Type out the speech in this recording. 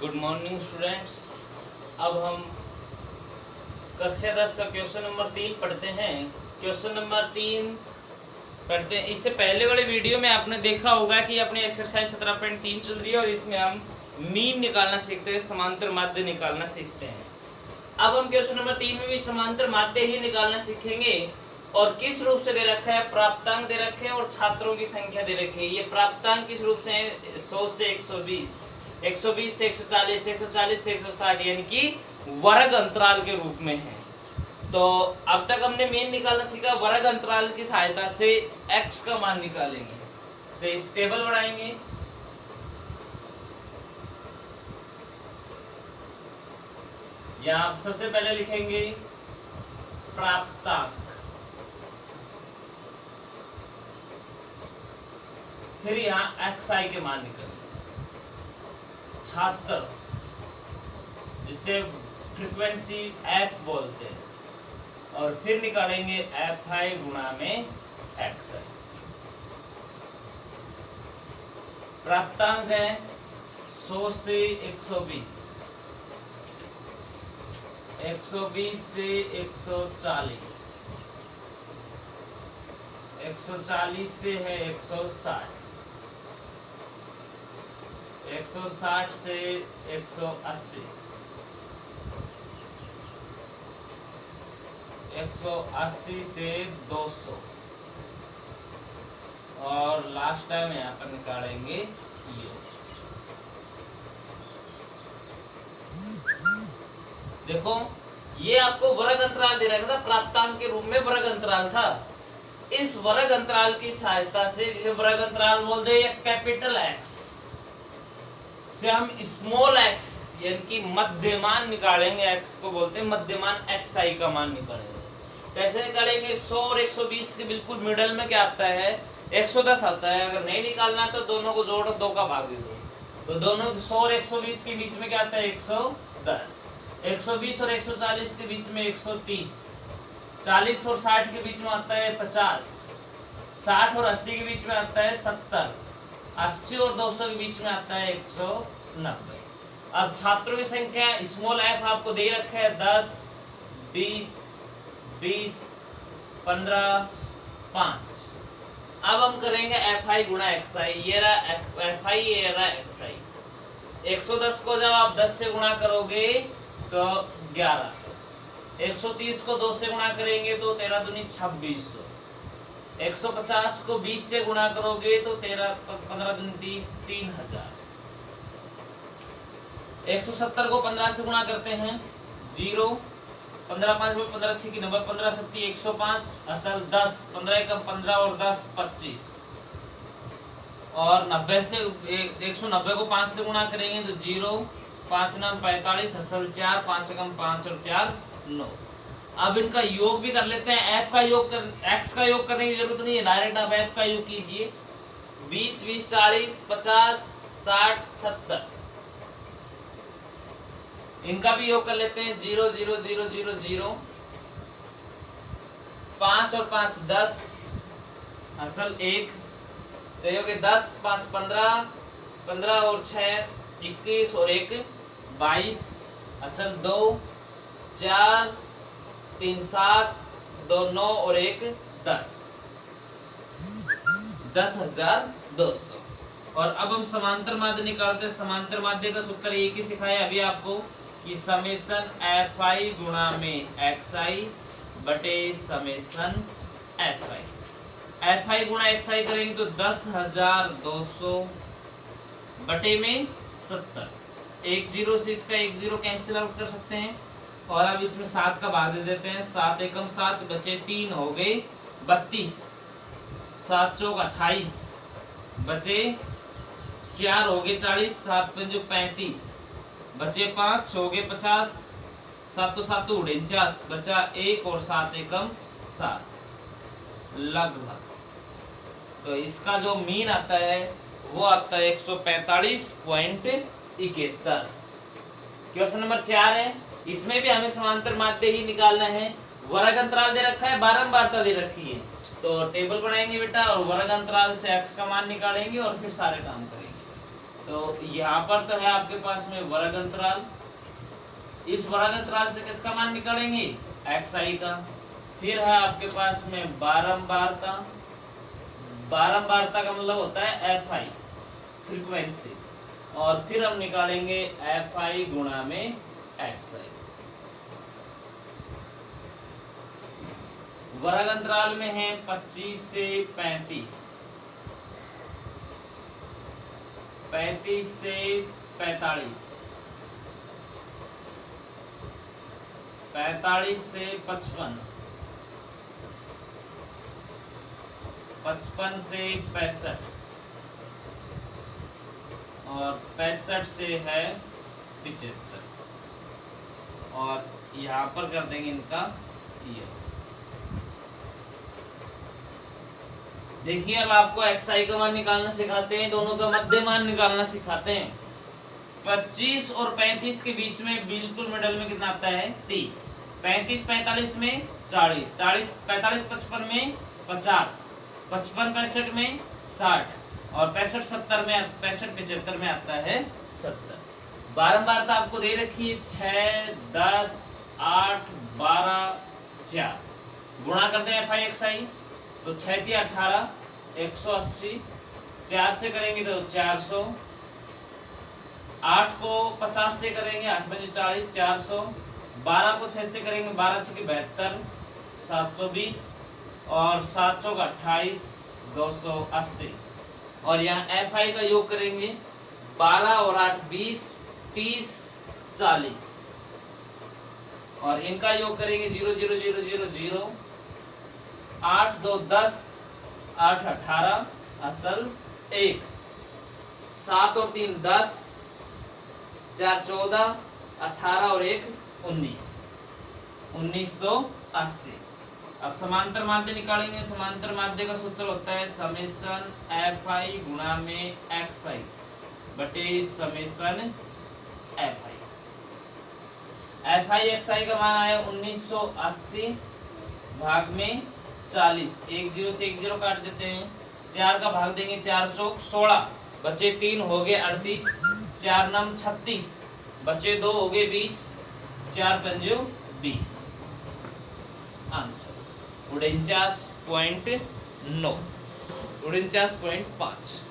Good morning students. अब हम कक्षा 10 का क्वेश्चन नंबर 3 पढ़ते हैं। क्वेश्चन नंबर 3 पढ़ते हैं। इससे पहले वाले वीडियो में आपने देखा होगा कि अपनी एक्सरसाइज 17.3 चल रही है और इसमें हम मीन निकालना सीखते हैं, समांतर माध्य निकालना सीखते हैं। अब हम क्वेश्चन नंबर 3 में भी समांतर माध्य ही निकालना सीखेंगे। और किस रूप से दे रखा है, प्राप्तांक दे रखे हैं और छात्रों की संख्या दे रखी है। ये प्राप्तांक किस रूप से है, 100 से 120, 120 से 140, 140 से 160, यानी कि वर्ग अंतराल के रूप में है। तो अब तक हमने मीन निकालना सीखा, वर्ग अंतराल की सहायता से x का मान निकालेंगे। तो इस टेबल बनाएंगे। यहाँ सबसे पहले लिखेंगे प्राप्तांक, फिर यहाँ xi के मान निकालेंगे, छात्र जिसे फ्रीक्वेंसी f बोलते हैं, और फिर निकालेंगे fi गुणा में xi। प्राप्तांक है 100 से 120, 120 से 140, 140 से है 160, 160 से 180, 180 से 200, और लास्ट टाइम यहाँ पर निकालेंगे ये। देखो ये आपको वर्ग अंतराल दे रखा था, प्राप्तांक के रूप में वर्ग अंतराल था। इस वर्ग अंतराल की सहायता से, जिसे वर्ग अंतराल बोलते हैं, या कैपिटल एक्स से हम स्मॉल एक्स यानी कि मध्यमान निकालेंगे। एक्स को बोलते हैं मध्यमान, xi का मान निकालेंगे। कैसे निकालेंगे? 100 और 120 के बिल्कुल मिडल में क्या आता है, 110 आता है। अगर नहीं निकालना तो दोनों को जोड़ो, 2 का भाग दे दो, तो दोनों 100 और 120 के बीच में क्या आता है, 110। 120 और 140 के बीच में 130, 40 और 60 के बीच में आता है 50, 60 और 80 के बीच में आता है 70, 80 और 200 के बीच में आता है 190। अब छात्रों की संख्या स्मॉल f आपको दे रखा है 10, 20, 20, 15, 5। अब हम करेंगे fi गुणा xi। ये रहा fi, ये रहा xi। 110 को जब आप 10 से गुणा करोगे तो 1100, 130 को 2 से गुणा करेंगे तो 13 दूनी 2600, 150 को 20 से गुणा करोगे तो 15 दूनी 30, 3000, 170 को 15 से गुणा करते हैं 0, 15 5 में 15 6 की 90, 15 7 105, असल 10, 15 एकम 15 और 10 25, और 90 से 190 को 5 से गुणा करेंगे तो 0, 5 9 45, असल 4, 5 एकम 5 और 4 9। अब इनका योग भी कर लेते हैं। f का योग x का योग करने की जरूरत नहीं है, डायरेक्ट आप f का योग कीजिए। 20 20 40 50 60 70, इनका भी योग कर लेते हैं। 0 0 0 0 0, 5 और 5 10, असल 1, तो योग 10 5 15, 15 और 6 21 और 1 22, असल 2, 4 3 7, 2 9 और 1 10, 10,200। और अब हम समांतर माध्य निकालते हैं। समांतर माध्य का सूत्र एक ही सिखाया अभी आपको कि समेशन fi गुणा में xi बटे समेशन fi। fi गुणा xi करेंगे तो 10,200 बटे में 70। 1 0 से इसका 1 0 कैंसिल आउट कर सकते हैं, और अब इसमें 7 का भाग दे देते हैं। 7 एकम 7, बचे 3 हो गए 32, 7 चौक 28, बचे 4 हो गए 40, 7 पंजो 35, बचे 5 हो गए 50, 7 7 49, बचा 1 और 7 एकम 7 लगभग। तो इसका जो मीन आता है वो आता है 145.71। क्वेश्चन नंबर 4 है, इसमें भी हमें समांतर माध्य ही निकालना है। वर्ग अंतराल दे रखा है, बारंबारता दे रखी है, तो टेबल बनाएंगे बेटा और वर्ग अंतराल से x का मान निकालेंगे और फिर सारे काम करेंगे। तो यहाँ पर तो है आपके पास में वर्ग अंतराल, इस वर्ग अंतराल से किसका मान निकालेंगे, xi का। फिर है आपके पास में बारंबारता, बारंबारता का मतलब होता है fi फ्रीक्वेंसी, और फिर हम निकालेंगे fi गुणा में xi। वर्ग अंतराल में है 25 से 35, 35 से 45, 45 से 55, 55 से 65, और 65 से है 75, और यहाँ पर कर देंगे इनका ये। देखिए अब आपको xi का मान निकालना सिखाते हैं, दोनों का मध्य मान निकालना सिखाते हैं। 25 और 35 के बीच में बिल्कुल मिडल में कितना आता है, 30। 35 45 में 40, 40 45 55 में 50, 55 65 में 60, और 65 70 में 65 75 में आता है 70। बारंबारता आपको दे रखी है 6 10 8 12 4, गुणा करते हैं fi xi, तो 6 × 18 180, 4 से करेंगे तो 400, 8 को 50 से करेंगे 8 × 40 400, 12 को 6 से करेंगे 12 × 72 720, और 700 का 28 280, और यहाँ fi का योग करेंगे 12 और 8 20 30 40, और इनका योग करेंगे 0 0 0 0 0, 8 2 10 8 18 असल 1, 7 और 3 10, 4 14, 18 और 1 19, 1980। अब समांतर माध्य निकालेंगे। समांतर माध्य का सूत्र होता है समेशन fi गुणा में xi बटे समेशन fi। fi xi का मान आया 1980 भाग में 40, 1 0 से 1 0 काट देते हैं, 4 का भाग देंगे 416, बचे 3 हो गए 38, 4 9 36, बचे 2 हो गए 20, 4 5 20। आंसर 49.9, 49.5।